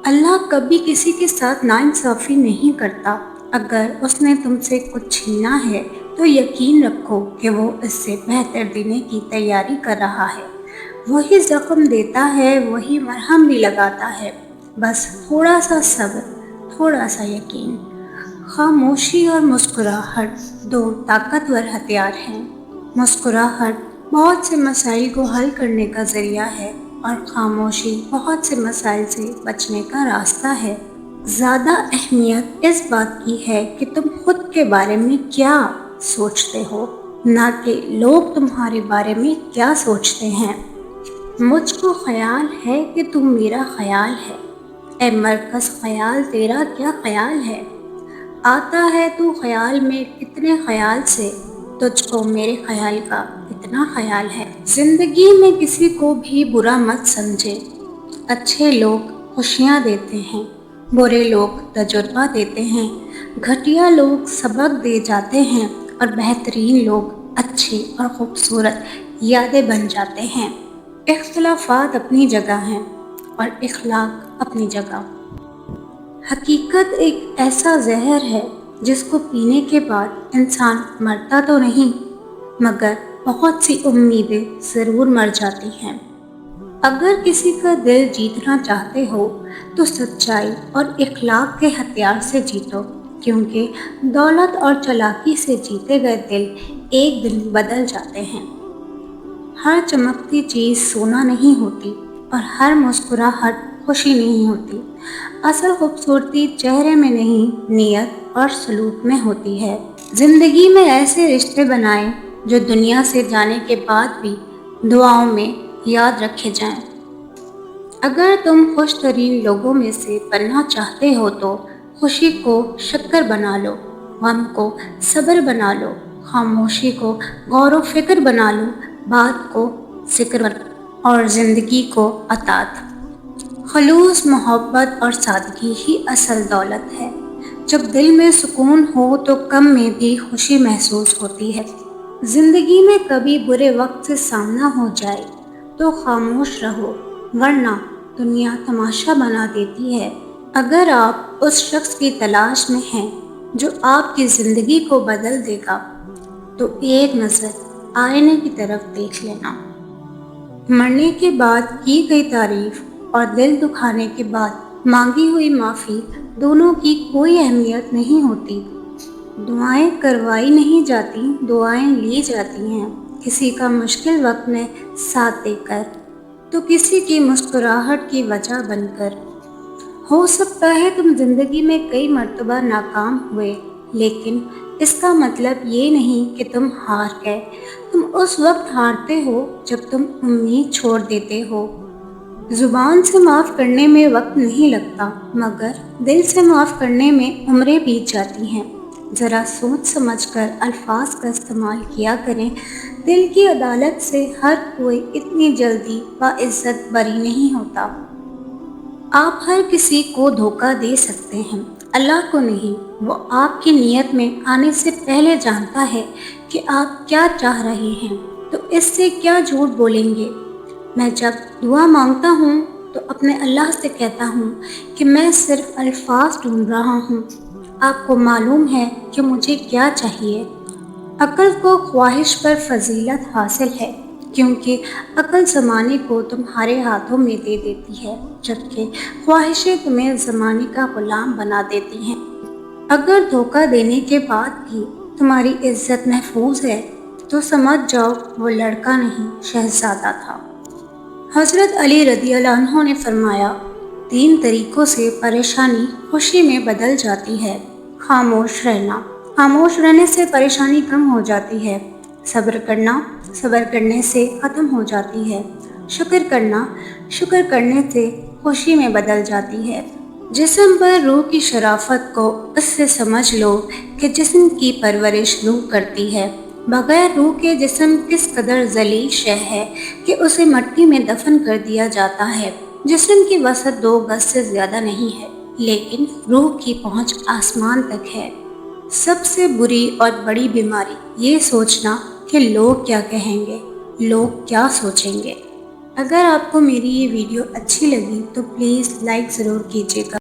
اللہ کبھی کسی کے ساتھ ناانصافی نہیں کرتا۔ اگر اس نے تم سے کچھ چھینا ہے تو یقین رکھو کہ وہ اس سے بہتر دینے کی تیاری کر رہا ہے۔ وہی زخم دیتا ہے، وہی مرہم بھی لگاتا ہے۔ بس تھوڑا سا صبر، تھوڑا سا یقین۔ خاموشی اور مسکراہٹ دو طاقتور ہتھیار ہیں۔ مسکراہٹ بہت سے مسائل کو حل کرنے کا ذریعہ ہے اور خاموشی بہت سے مسائل سے بچنے کا راستہ ہے۔ زیادہ اہمیت اس بات کی ہے کہ تم خود کے بارے میں کیا سوچتے ہو، نہ کہ لوگ تمہارے بارے میں کیا سوچتے ہیں۔ مجھ کو خیال ہے کہ تم میرا خیال ہے، اے مرکز خیال تیرا کیا خیال ہے؟ آتا ہے تو خیال میں کتنے خیال سے، تجھ کو میرے خیال کا اتنا خیال ہے۔ زندگی میں کسی کو بھی برا مت سمجھے۔ اچھے لوگ خوشیاں دیتے ہیں، برے لوگ تجربہ دیتے ہیں، گھٹیا لوگ سبق دے جاتے ہیں اور بہترین لوگ اچھے اور خوبصورت یادیں بن جاتے ہیں۔ اختلافات اپنی جگہ ہیں اور اخلاق اپنی جگہ۔ حقیقت ایک ایسا زہر ہے جس کو پینے کے بعد انسان مرتا تو نہیں، مگر بہت سی امیدیں ضرور مر جاتی ہیں۔ اگر کسی کا دل جیتنا چاہتے ہو تو سچائی اور اخلاق کے ہتھیار سے جیتو، کیونکہ دولت اور چالاکی سے جیتے گئے دل ایک دن بدل جاتے ہیں۔ ہر چمکتی چیز سونا نہیں ہوتی اور ہر مسکراہٹ خوشی نہیں ہوتی۔ اصل خوبصورتی چہرے میں نہیں، نیت اور سلوک میں ہوتی ہے۔ زندگی میں ایسے رشتے بنائیں جو دنیا سے جانے کے بعد بھی دعاؤں میں یاد رکھے جائیں۔ اگر تم خوش ترین لوگوں میں سے بننا چاہتے ہو تو خوشی کو شکر بنا لو، غم کو صبر بنا لو، خاموشی کو غور و فکر بنا لو، بات کو ذکر اور زندگی کو اطاعت۔ خلوص، محبت اور سادگی ہی اصل دولت ہے۔ جب دل میں سکون ہو تو کم میں بھی خوشی محسوس ہوتی ہے۔ زندگی میں کبھی برے وقت سے سامنا ہو جائے تو خاموش رہو، ورنہ دنیا تماشا بنا دیتی ہے۔ اگر آپ اس شخص کی تلاش میں ہیں جو آپ کی زندگی کو بدل دے گا تو ایک نظر آئینے کی طرف دیکھ لینا۔ مرنے کے بعد کی گئی تعریف اور دل دکھانے کے بعد مانگی ہوئی معافی دونوں کی کوئی اہمیت نہیں ہوتی۔ دعائیں کروائی نہیں جاتی، دعائیں لی جاتی ہیں، کسی کا مشکل وقت میں ساتھ دے کر تو کسی کی مسکراہٹ کی وجہ بن کر۔ ہو سکتا ہے تم زندگی میں کئی مرتبہ ناکام ہوئے، لیکن اس کا مطلب یہ نہیں کہ تم ہار گئے۔ تم اس وقت ہارتے ہو جب تم امید چھوڑ دیتے ہو۔ زبان سے معاف کرنے میں وقت نہیں لگتا، مگر دل سے معاف کرنے میں عمریں بیت جاتی ہیں۔ ذرا سوچ سمجھ کر الفاظ کا استعمال کیا کریں۔ دل کی عدالت سے ہر کوئی اتنی جلدی باعزت بری نہیں ہوتا۔ آپ ہر کسی کو دھوکہ دے سکتے ہیں، اللہ کو نہیں۔ وہ آپ کی نیت میں آنے سے پہلے جانتا ہے کہ آپ کیا چاہ رہے ہیں، تو اس سے کیا جھوٹ بولیں گے۔ میں جب دعا مانگتا ہوں تو اپنے اللہ سے کہتا ہوں کہ میں صرف الفاظ ڈھونڈ رہا ہوں، آپ کو معلوم ہے کہ مجھے کیا چاہیے۔ عقل کو خواہش پر فضیلت حاصل ہے، کیونکہ عقل زمانے کو تمہارے ہاتھوں میں دے دیتی ہے، جبکہ خواہشیں تمہیں زمانے کا غلام بنا دیتی ہیں۔ اگر دھوکہ دینے کے بعد بھی تمہاری عزت محفوظ ہے تو سمجھ جاؤ وہ لڑکا نہیں، شہزادہ تھا۔ حضرت علی رضی اللہ عنہ نے فرمایا، 3 طریقوں سے پریشانی خوشی میں بدل جاتی ہے۔ خاموش رہنا، خاموش رہنے سے پریشانی کم ہو جاتی ہے۔ صبر کرنا، صبر کرنے سے ختم ہو جاتی ہے۔ شکر کرنا، شکر کرنے سے خوشی میں بدل جاتی ہے۔ جسم پر روح کی شرافت کو اس سے سمجھ لو کہ جسم کی پرورش روح کرتی ہے۔ بغیر روح کے جسم کس قدر ذلیل شے ہے کہ اسے مٹی میں دفن کر دیا جاتا ہے۔ جسم کی وسعت 2 گز سے زیادہ نہیں ہے، لیکن روح کی پہنچ آسمان تک ہے۔ سب سے بری اور بڑی بیماری یہ سوچنا کہ لوگ کیا کہیں گے، لوگ کیا سوچیں گے۔ اگر آپ کو میری یہ ویڈیو اچھی لگی تو پلیز لائک ضرور کیجیے گا۔